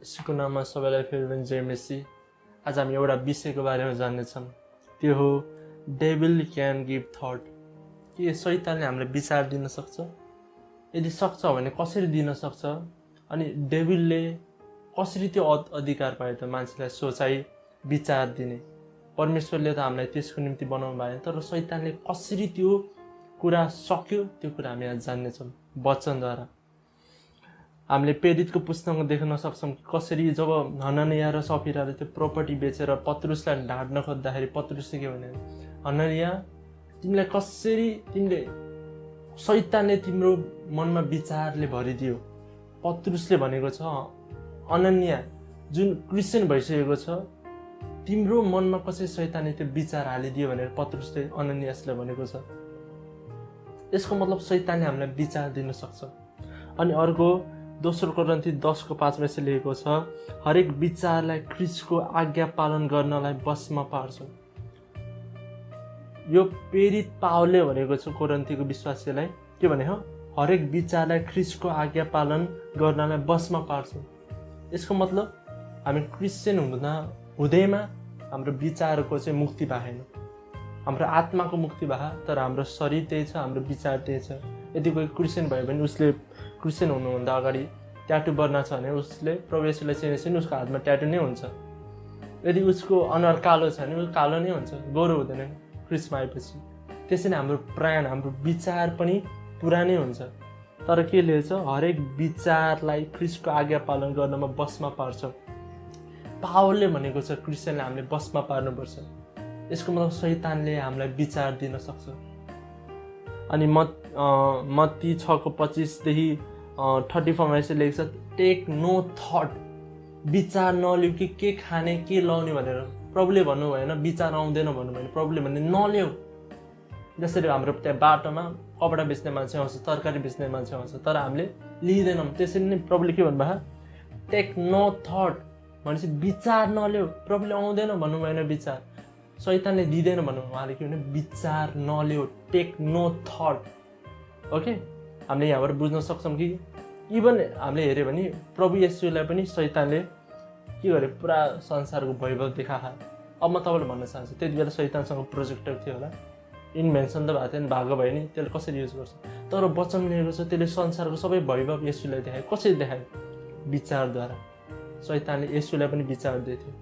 यसको नाममा सबैलाई फेरि पनि जय मेसी। आज हामी एउटा विषयको बारेमा जान्नेछौँ, त्यो हो डेभिल क्यान गिभ थट। के शैतानले हामीलाई विचार दिन सक्छ? यदि सक्छ भने कसरी दिन सक्छ? अनि डेभिलले कसरी त्यो अधिकार पायो त मान्छेलाई सोचाइ विचार दिने? परमेश्वरले त हामीलाई त्यसको निम्ति बनाउनु भएन, तर शैतानले कसरी त्यो कुरा सक्यो त्यो कुरा हामी आज जान्नेछौँ वचनद्वारा। हामीले प्रेरितको पुस्तकमा देख्न सक्छौँ कसरी जब हननिया र सफिराले त्यो प्रपर्टी बेचेर पत्रुसलाई ढाड्न खोज्दाखेरि पत्रुसले के भने, हननिया तिमीलाई कसरी शैतानले तिम्रो मनमा विचारले भरिदियो। पत्रुसले भनेको छ, अनन्या जुन क्रिस्चियन भइसकेको छ, तिम्रो मनमा कसरी शैतानले त्यो विचार हालिदियो भनेर पत्रुसले अनन्यासलाई भनेको छ। यसको मतलब शैतानले हामीलाई विचार दिन सक्छ। अनि अर्को दोस्रो कोरिन्थी 10:5 मा लेखेको छ, हरेक विचारलाई ख्रीष्टको आज्ञा पालन गर्नलाई बसमा पार्छ। यो प्रेरित पावलले भनेको छ कोरिन्थीको विश्वासीलाई, के भने हो, हरेक विचारलाई ख्रीष्टको आज्ञा पालन गर्नलाई बसमा पार्छ। यसको मतलब हामी क्रिस्चियन हुँदैमा हाम्रो विचारको चाहिँ मुक्ति भएन। हाम्रो आत्माको मुक्ति भए, तर हाम्रो शरीर त्यही छ, हाम्रो विचार त्यही छ। यदि कोही क्रिस्चियन भयो भने उसले क्रिस्चियन हुनुभन्दा अगाडि ट्याटु बन्न छ भने उसले प्रभु येशूलाई चिनेपछि उसको हातमा ट्याटु नै हुन्छ। यदि उसको अनुहार कालो छ भने ऊ कालो नै हुन्छ, गोरो हुँदैन क्रिस्टमा आएपछि। त्यसै नै हाम्रो प्राण, हाम्रो विचार पनि पुरानै हुन्छ। तर के लेखेछ, हरेक विचारलाई ख्रीष्टको आज्ञा पालन गर्नमा बसमा पार्छ। पावलले भनेको छ क्रिस्चियनले हामीले बसमा पार्नुपर्छ। यसको मतलब शैतानले हामीलाई विचार दिन सक्छ। अनि मत्ती 6:25देखि 34 मा यसो लेख्छ, टेक नो थट, विचार नलिउ कि के खाने के लाउने भनेर। प्रभुले भन्नु भएन विचार आउँदैन भन्नु भएन, प्रभुले भन्ने नल्याउ। जसरी हाम्रो त्यहाँ बाटोमा कपडा बेच्ने मान्छे आउँछ, तरकारी बेच्ने मान्छे आउँछ, तर हामीले लिँदैनौँ। त्यसरी नै प्रभुले के भन्नुभयो, टेक नो थट भनेपछि विचार नल्याउ। प्रभुले आउँदैन भन्नु भएन विचार, शैतानले दिँदैन भन्नु, उहाँले के भने विचार नल्याउ, टेक नो थट। ओके, हामीले यहाँबाट बुझ्न सक्छौँ कि इभन हामीले हेऱ्यो भने प्रभु येशूलाई पनि शैतानले के गरे, पुरा संसारको वैभव देखाए। अब म तपाईँलाई भन्न चाहन्छु, त्यति बेला शैतानसँग प्रोजेक्टर थियो होला, इन्भेन्सन त भएको थिएन, भागो भयो नि, त्यसले कसरी युज गर्छ। तर वचन लिएको छ त्यसले संसारको सबै वैभव येशूलाई देखायो। कसरी देखायो? विचारद्वारा। शैतानले येशूलाई पनि विचार दिएको थियो।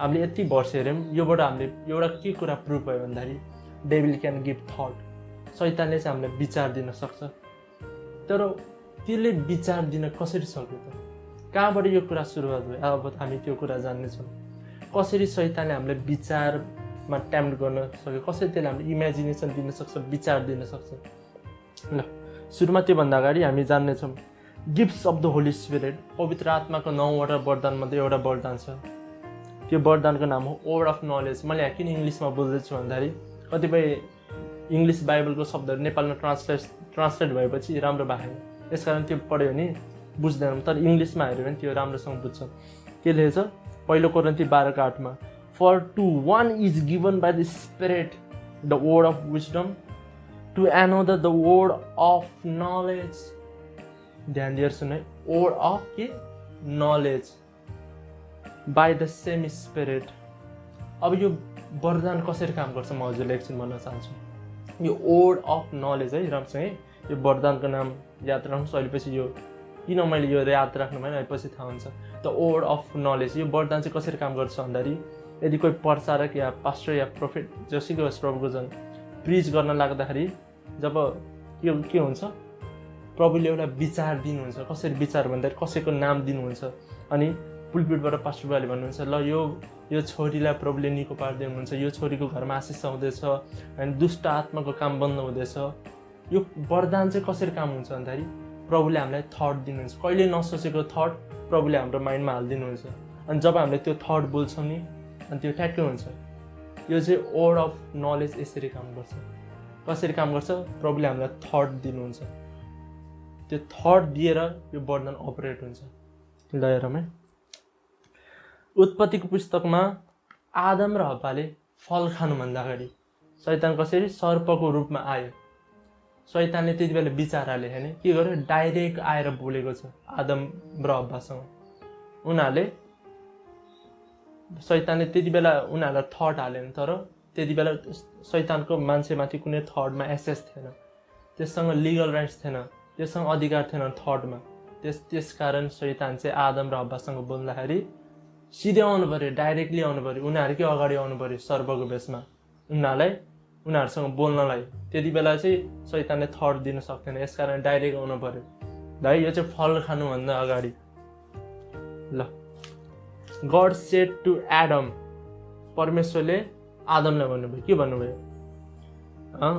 हामीले यति वर्ष हेऱ्यौँ, योबाट हामीले एउटा के कुरा प्रुभ भयो भन्दाखेरि डेभिल क्यान गिभ थट। शैतानले चाहिँ हामीलाई विचार दिन सक्छ। तर त्यसले विचार दिन कसरी सक्यो त? कहाँबाट यो कुरा सुरुवात भयो? अब हामी त्यो कुरा जान्नेछौँ, कसरी शैतानले हामीलाई विचारमा टेम्प्ट गर्न सक्यो, कसरी त्यसले हामीले इमेजिनेसन दिन सक्छ, विचार दिन सक्छ। ल, सुरुमा त्योभन्दा अगाडि हामी जान्नेछौँ gifts of the Holy Spirit. पवित्र आत्माको 9वटा वरदानमध्ये एउटा वरदान छ। त्यो वरदानको नाम हो वर्ड अफ नलेज। मैले यहाँ किन इङ्ग्लिसमा बोल्दैछु भन्दाखेरि कतिपय इङ्ग्लिस बाइबलको शब्दहरू नेपालमा ट्रान्सलेट भएपछि राम्रो भएन, यसकारण त्यो पढ्यो भने बुझ्दैनौँ। तर इङ्ग्लिसमा हेऱ्यो भने त्यो राम्रोसँग बुझ्छ। के लेखेछ? 1 कोरिन्थी 12:8 मा, for to one is given by the spirit the word of wisdom, to another the word of knowledge. ध्यान दिएर सुन है, वर्ड अफ के? Knowledge, by the same spirit. अब यो वरदान कसरी काम गर्छ म हजुरलाई एकछिन भन्न चाहन्छु। यो वर्ड अफ नलेज है, राम्रोसँगै यो वरदानको नाम याद राख्नुहोस्। अहिले यो किन मैले यो याद राख्नु भएन, अहिले थाहा हुन्छ। द वर्ड अफ नलेज, यो वरदान चाहिँ कसरी काम गर्छ भन्दाखेरि यदि कोही प्रचारक या पास्टर या प्रोफेट जसैको होस् प्रभुको जन प्रिच गर्न लाग्दाखेरि जब के हुन्छ, प्रभुले एउटा विचार दिनुहुन्छ। कसरी विचार भन्दाखेरि कसैको नाम दिनुहुन्छ। अनि पुलपिटबाट पास्टर बाले भन्नुहुन्छ, ल यो छोरीलाई प्रभुले निको पार्दै हुनुहुन्छ, यो छोरीको घरमा आशिष आउँदैछ, अनि दुष्ट आत्माको काम बन्द हुँदैछ। यो वरदान चाहिँ कसरी काम हुन्छ भन्दाखेरि प्रभुले हामीलाई थट दिनुहुन्छ। कहिले नसोचेको थट प्रभुले हाम्रो माइन्डमा हालिदिनुहुन्छ। अनि जब हामीले त्यो थट बोल्छौँ नि, अनि त्यो ठ्याक्कै हुन्छ। यो चाहिँ वर्ड अफ नलेज यसरी काम गर्छ। कसरी काम गर्छ? प्रभुले हामीलाई थट दिनुहुन्छ, त्यो थट दिएर यो वरदान अपरेट हुन्छ। ल हेरौँ है, उत्पत्तिको पुस्तकमा आदम र हव्वाले फल खानुभन्दा अगाडि शैतान कसरी सर्पको रूपमा आयो। शैतानले त्यति बेला विचार हाले होइन, के गर्यो, डाइरेक्ट आएर बोलेको छ आदम र हव्वासँग। उनीहरूले शैतानले त्यति बेला उनीहरूलाई थट हालेन, तर त्यति बेला शैतानको मान्छेमाथि कुनै थटमा एक्सेस थिएन, त्यससँग लिगल राइट्स थिएन, त्यससँग अधिकार थिएन थटमा। त्यसकारण शैतान चाहिँ आदम र हव्वासँग बोल्दाखेरि सिधै आउनु पऱ्यो, डाइरेक्टली आउनु पऱ्यो, उनीहरूकै अगाडि आउनु पऱ्यो सर्पको बेसमा उनीहरूसँग बोल्नलाई। त्यति बेला चाहिँ शैतानले थट दिन सक्दैन, यसकारण डाइरेक्ट आउनु पऱ्यो। है यो चाहिँ फल खानुभन्दा अगाडि। ल गड सेड टु एडम, परमेश्वरले आदमलाई भन्नुभयो, के भन्नुभयो?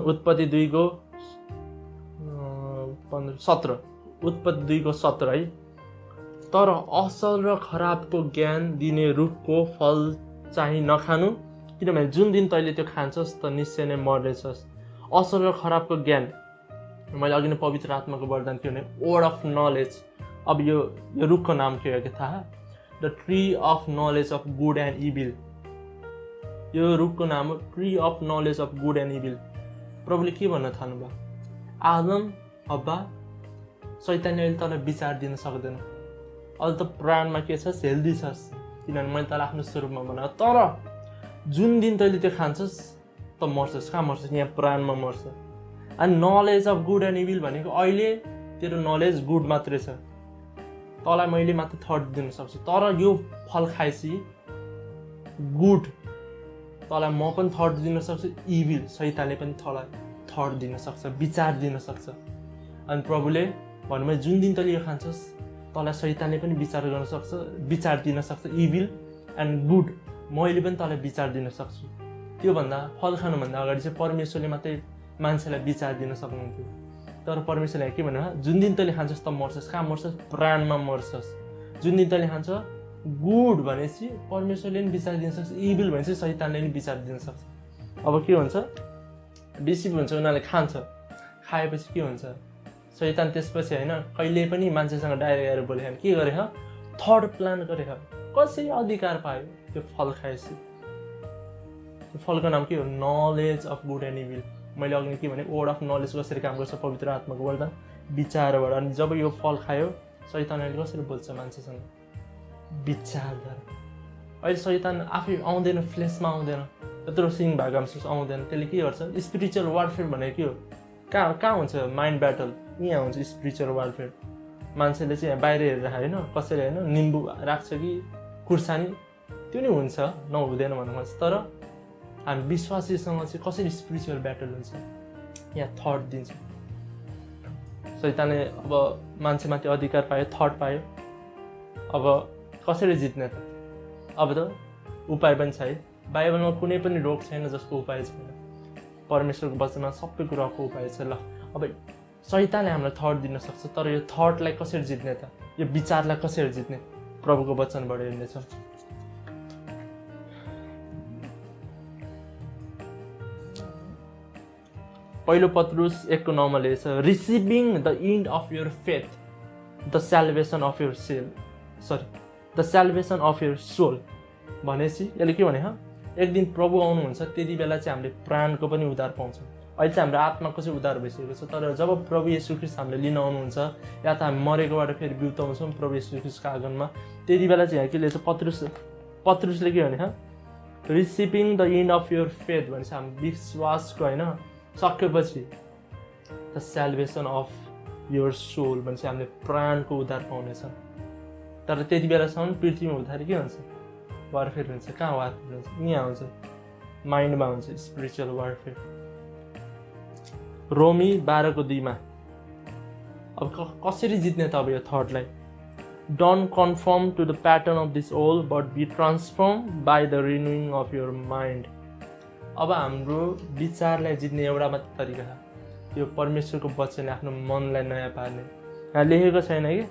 उत्पत्ति 2:17 उत्पत्ति 2:17 है। तर असल र खराबको ज्ञान दिने रुखको फल चाहिँ नखानु, किनभने जुन दिन तैँले त्यो खान्छस् त निश्चय नै मर्नेछस्। असल र खराबको ज्ञान, मैले अघि नै पवित्र आत्माको वरदान के भने वर्ड अफ नलेज। अब यो रुखको नाम के हो कि थाहा? The tree of knowledge of good and evil. यो रुखको नाम हो tree of knowledge of good and evil. प्रभुले के भन्न थाल्नुभयो? आदम हब्बा, शैतानले अहिले तँलाई विचार दिन सक्दैन, अहिले त प्राणमा के छस्? हेल्दी छस्, किनभने मैले तँलाई आफ्नो स्वरूपमा बनाएको। तर जुन दिन तैँले त्यो खान्छस् त मर्छस्। कहाँ मर्छस्? यहाँ प्राणमा मर्छ। अनि knowledge of good and evil भनेको अहिले तेरो नलेज गुड मात्रै छ, तँलाई मैले मात्र थट दिन सक्छु। तर यो फल खाएपछि गुड तँलाई म पनि थट दिन सक्छु, इभिल शैतानले पनि तँलाई थट दिन सक्छ, विचार दिन सक्छ। अनि प्रभुले भन्नुभयो जुन दिन तैँले यो खान्छस् तँलाई शैतानले पनि विचार गर्न सक्छ, विचार दिन सक्छ, इभिल एन्ड गुड मैले पनि तँलाई विचार दिन सक्छु। त्योभन्दा फल खानुभन्दा अगाडि चाहिँ परमेश्वरले मात्रै मान्छेलाई विचार दिन सक्नुहुन्थ्यो। तर परमेश्वरले के भन्नु? जुन दिन तैँले खान्छस् त मर्छस्। कहाँ मर्छस्? प्राणमा मर्छस्। जुन दिन तैँले खान्छ गुड भनेपछि परमेश्वरले पनि विचार दिन सक्छ, इभिल भनेपछि शैतानले पनि विचार दिन सक्छ। अब के हुन्छ? रिसिभ हुन्छ, उनीहरूले खान्छ, खाएपछि के हुन्छ? शैतान त्यसपछि होइन कहिले पनि मान्छेसँग डाइरेक्ट आएर बोले के गरे? थर्ड प्लान गरे। कसरी अधिकार पायो त्यो फल खाएपछि? त्यो फलको नाम के हो? Knowledge of good and evil. मैले अघि के भने वर्ड अफ नलेज कसरी काम गर्छ? पवित्र आत्माको वरदान विचारबाट। अनि जब यो फल खायो शैतानले कसरी बोल्छ मान्छेसँग? विचारद्वारा। अहिले शैतान आफै आउँदैन, फ्लेसमा आउँदैन, यत्रो सिङ भागम्सुस आउँदैन। त्यसले के गर्छ? स्पिरिचुअल वारफेयर भनेको के हो? कहाँ हुन्छ माइन्ड ब्याटल? यहाँ हुन्छ स्पिरिचुअल वारफेयर। मान्छेले चाहिँ बाहिर हेरेर होइन, कसैले होइन निम्बु राख्छ कि खुर्सानी, त्यो नि हुन्छ, नहुँदैन भन्नु खोज्छ। तर हामी विश्वासीसँग चाहिँ कसरी स्पिरिचुअल ब्याटल हुन्छ? यहाँ थट दिन्छ। शैतानले अब मान्छेमाथि अधिकार पायो, थट पायो, अब कसरी जित्ने त? अब त उपाय पनि छ है। बाइबलमा कुनै पनि रोग छैन जसको उपाय छैन। परमेश्वरको वचनमा सबै कुराको उपाय छ। ल अब शैतानले हामीलाई थट दिन सक्छ, तर यो थटलाई कसरी जित्ने त? यो विचारलाई कसरी जित्ने? प्रभुको वचनबाट हेर्नेछ। पहिलो पत्रुस 1:9 लेख्छ, receiving the end of your faith the salvation of your the salvation of your soul. भनेपछि यसले के भने? एक दिन प्रभु आउनुहुन्छ, त्यति बेला चाहिँ हामीले प्राणको पनि उद्धार पाउँछौँ। अहिले चाहिँ हाम्रो आत्माको चाहिँ उद्धार भइसकेको छ। तर जब प्रभु येशू ख्रीष्ट हामीले लिन आउनुहुन्छ, या त हामी मरेकोबाट फेरि बिउताउँछौँ प्रभु येशू ख्रीष्टको आगमनमा, त्यति बेला चाहिँ यहाँ के लेख्छ? पत्रुसले के भने? Receiving the end of your faith भनेपछि हामी विश्वासको होइन सकेपछि the salvation of your soul भनेपछि हामीले प्राणको उद्धार पाउनेछ। तर त्यति बेलासम्म पृथ्वीमा हुँदाखेरि के हुन्छ? वारफेयर हुन्छ। कहाँ वारफेयर हुन्छ? यहाँ हुन्छ, माइन्डमा हुन्छ, स्पिरिचुअल वारफेयर। रोमी 12:2 अब कसरी जित्ने त अब यो थटलाई? Don't confirm to the pattern of this old but be transform by the renewing of your mind. अब हाम्रो विचारलाई जित्ने एउटा मात्र तरिका छ, यो परमेश्वरको वचनले आफ्नो मनलाई नयाँ पार्ने। यहाँ लेखेको छैन कि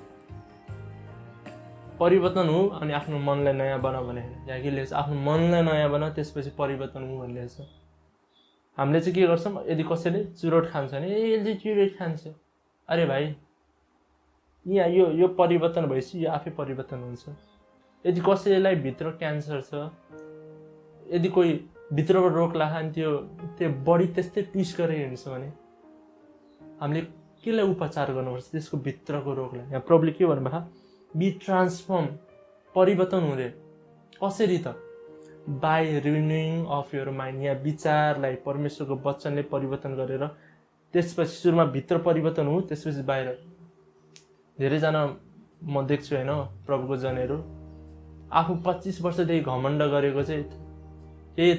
परिवर्तन हो अनि आफ्नो मनलाई नयाँ बना भने, यहाँ के लेख्छ? आफ्नो मनलाई नयाँ बना त्यसपछि परिवर्तन हो भन्ने लेख्छ। हामीले चाहिँ के गर्छौँ? यदि कसैले चुरोट खान्छ भने यसले चुरोट खान्छ, अरे भाइ यहाँ यो परिवर्तन भएपछि यो आफै परिवर्तन हुन्छ। यदि कसैलाई भित्र क्यान्सर छ, यदि कोही भित्रबाट रोग लाग्यो अनि त्यो बडी त्यस्तै ट्विस्ट गरेर हिँड्छ भने हामीले केलाई उपचार गर्नुपर्छ? त्यसको भित्रको रोगलाई। यहाँ प्रभुले के भन्नुभएको? बी ट्रान्सफर्म परिवर्तन हुँदै कसरी त by renewing of your mind. यहाँ विचारलाई परमेश्वरको वचनले परिवर्तन गरेर त्यसपछि सुरुमा भित्र परिवर्तन हो, त्यसपछि बाहिर। धेरैजना म देख्छु होइन प्रभुको जनहरू आफू 25 वर्षदेखि घमण्ड गरेको चाहिँ केही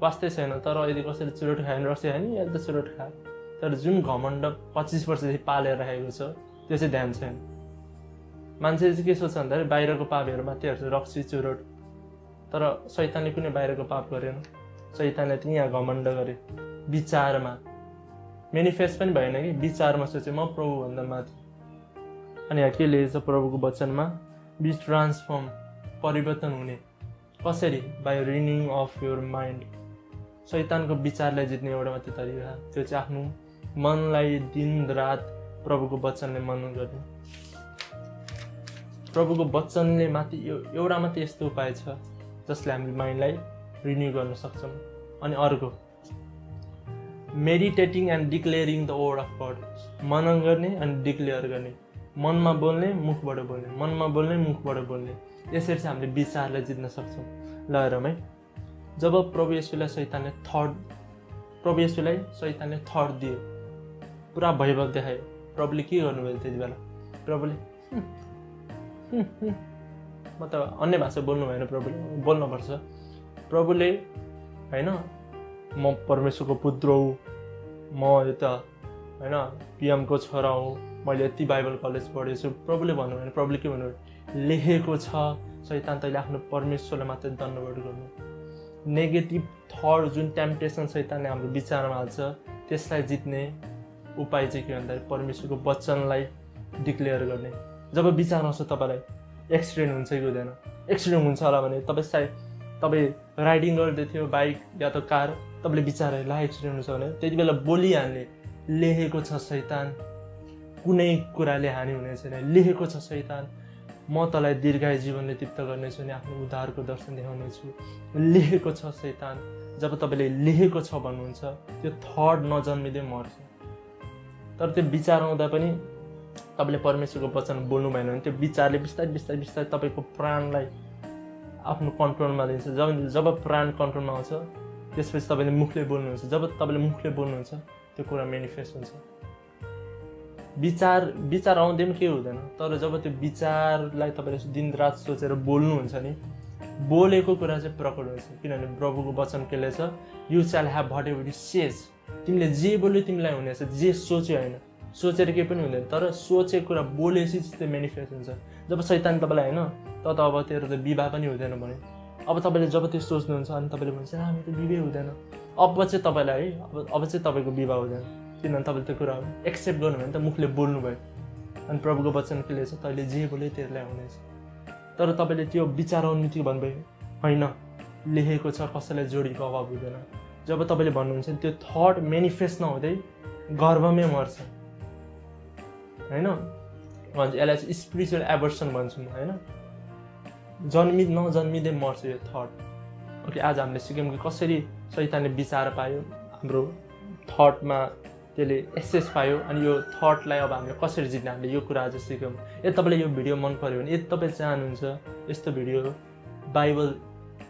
वास्तै छैन, तर यदि कसैले चुरोट खायो भने रक्सी खायो नि या त चुरोट खायो, तर जुन घमण्ड 25 वर्षदेखि पालेर राखेको छ त्यो चाहिँ ध्यान छैन। मान्छेले चाहिँ के सोच्छ भन्दाखेरि बाहिरको पापहरू मात्रै हेर्छ, रक्सी चुरोट, तर शैतानले कुनै बाहिरको पाप गरेन। शैतानले चाहिँ यहाँ घमण्ड गरे, विचारमा मेनिफेस्ट पनि भएन कि विचारमा सोचे म प्रभुभन्दा माथि। अनि यहाँ के लेखेको छ प्रभुको वचनमा, बी ट्रान्सफर्म, परिवर्तन हुने कसरी? By renewing of your mind. शैतानको विचारलाई जित्ने एउटा मात्रै तरिका, त्यो चाहिँ आफ्नो मनलाई दिन रात प्रभुको वचनले मनन गर्ने। प्रभुको वचनले माथि एउटा मात्रै यस्तो उपाय छ जसले हामीले माइन्डलाई रिन्यू गर्न सक्छौँ। अनि अर्को meditating and declaring the word of God, मनन गर्ने अनि डिक्लेयर गर्ने, मनमा बोल्ने मुखबाट बोल्ने, मनमा बोल्ने मुखबाट बोल्ने। यसरी चाहिँ हामीले विचारलाई जित्न सक्छौँ। ल हेरौँ है, जब प्रभु येशूलाई शैतानले थर्ड दियो, पुरा वैभव देखायो, प्रभुले के गर्नुभयो त्यति बेला? प्रभुले म त अन्य भाषा बोल्नु भएन, प्रभुले बोल्नुपर्छ। प्रभुले होइन म परमेश्वरको पुत्र हो, म यता होइन पिएमको छोरा हो, मैले यति बाइबल कलेज पढेछु। प्रभुले भन्नु भएन, प्रभुले के भन्नुभयो? लेखेको छ। शैतान तैँले आफ्नो परमेश्वरलाई मात्रै दण्डवट गर्नु। नेगेटिभ थट जुन टेम्पटेसन शैतानले हाम्रो विचारमा हाल्छ त्यसलाई जित्ने उपाय चाहिँ के भन्दाखेरि परमेश्वरको वचनलाई डिक्लेयर गर्ने। जब विचार आउँछ तपाईँलाई एक्सिडेन्ट हुन्छ कि हुँदैन, एक्सिडेन्ट हुन्छ होला भने तपाईँ राइडिङ गर्दै थियो बाइक या त कार, तपाईँले विचार ला एक्सिडेन्ट हुन्छ भने त्यति बेला बोलिहाल्ने, लेखेको छ शैतान कुनै कुराले हानि हुने छैन, लेखेको छ शैतान म तँलाई दीर्घायु जीवनले तृप्त गर्नेछु अनि आफ्नो उद्धारको दर्शन देखाउनेछु, लेखेको छ शैतान। जब तपाईँले लेखेको छ भन्नुहुन्छ त्यो थट नजन्मिँदै मर्छ। तर त्यो विचार आउँदा पनि तपाईँले परमेश्वरको वचन बोल्नु भएन भने त्यो विचारले बिस्तारै तपाईँको प्राणलाई आफ्नो कन्ट्रोलमा दिन्छ। जब प्राण कन्ट्रोलमा आउँछ त्यसपछि तपाईँले मुखले बोल्नुहुन्छ। जब तपाईँले मुखले बोल्नुहुन्छ त्यो कुरा मेनिफेस्ट हुन्छ। विचार आउँदै पनि के हुँदैन, तर जब त्यो विचारलाई तपाईँले दिन रात सोचेर बोल्नुहुन्छ नि, बोलेको कुरा चाहिँ प्रकट हुन्छ। किनभने प्रभुको वचन के लेख्छ? यु स्याल have what ever you says. तिमीले जे बोल्यो तिमीलाई हुनेछ, जे सोच्यो होइन, सोचेर केही पनि हुँदैन, तर सोचेको कुरा बोलेपछि त्यो मेनिफेस्ट हुन्छ। जब शैतान तपाईँलाई होइन त अब तेरो त विवाह पनि हुँदैन भने, अब तपाईँले जब त्यो सोच्नुहुन्छ अनि तपाईँले भन्छ हामी त विवाह हुँदैन, अब चाहिँ तपाईँलाई है अब चाहिँ तपाईँको विवाह हुँदैन। किनभने तपाईँले त्यो कुरा एक्सेप्ट गर्नु भयो नि त, मुखले बोल्नुभयो। अनि प्रभुको वचन के लेख्छ? तैँले जे बोल्यो तेरोलाई हुनेछ। तर तपाईँले त्यो विचार आउनु थियो भन्नुभयो होइन, लेखेको छ कसैलाई जोडीको अभाव हुँदैन। जब तपाईँले भन्नुहुन्छ त्यो थट मेनिफेस्ट नहुँदै गर्भमै मर्छ होइन, भन्छ यसलाई चाहिँ स्पिरिचुअल एभर्सन भन्छु म होइन, नजन्मिँदै मर्छ यो थट। ओके, आज हामीले सिक्यौँ कि कसरी शैतानले विचार पायो, हाम्रो थटमा त्यसले एक्सेस पायो, अनि यो थटलाई अब हामीले कसरी जित्ने, हामीले यो कुरा आज सिक्यौँ। यदि तपाईँलाई यो भिडियो मन पऱ्यो भने, यदि तपाईँ चाहनुहुन्छ यस्तो भिडियो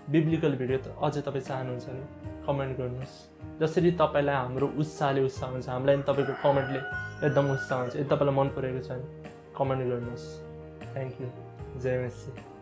बिब्लिकल भिडियो अझै तपाईँ चाहनुहुन्छ भने कमेन्ट गर्नुहोस्। जसरी तपाईँलाई हाम्रो उत्साहले उत्साह हुन्छ, हामीलाई पनि तपाईँको कमेन्टले एकदम उत्साह हुन्छ। यदि तपाईँलाई मन परेको छ भने कमेन्ट गर्नुहोस्। Thank you. जय मसी।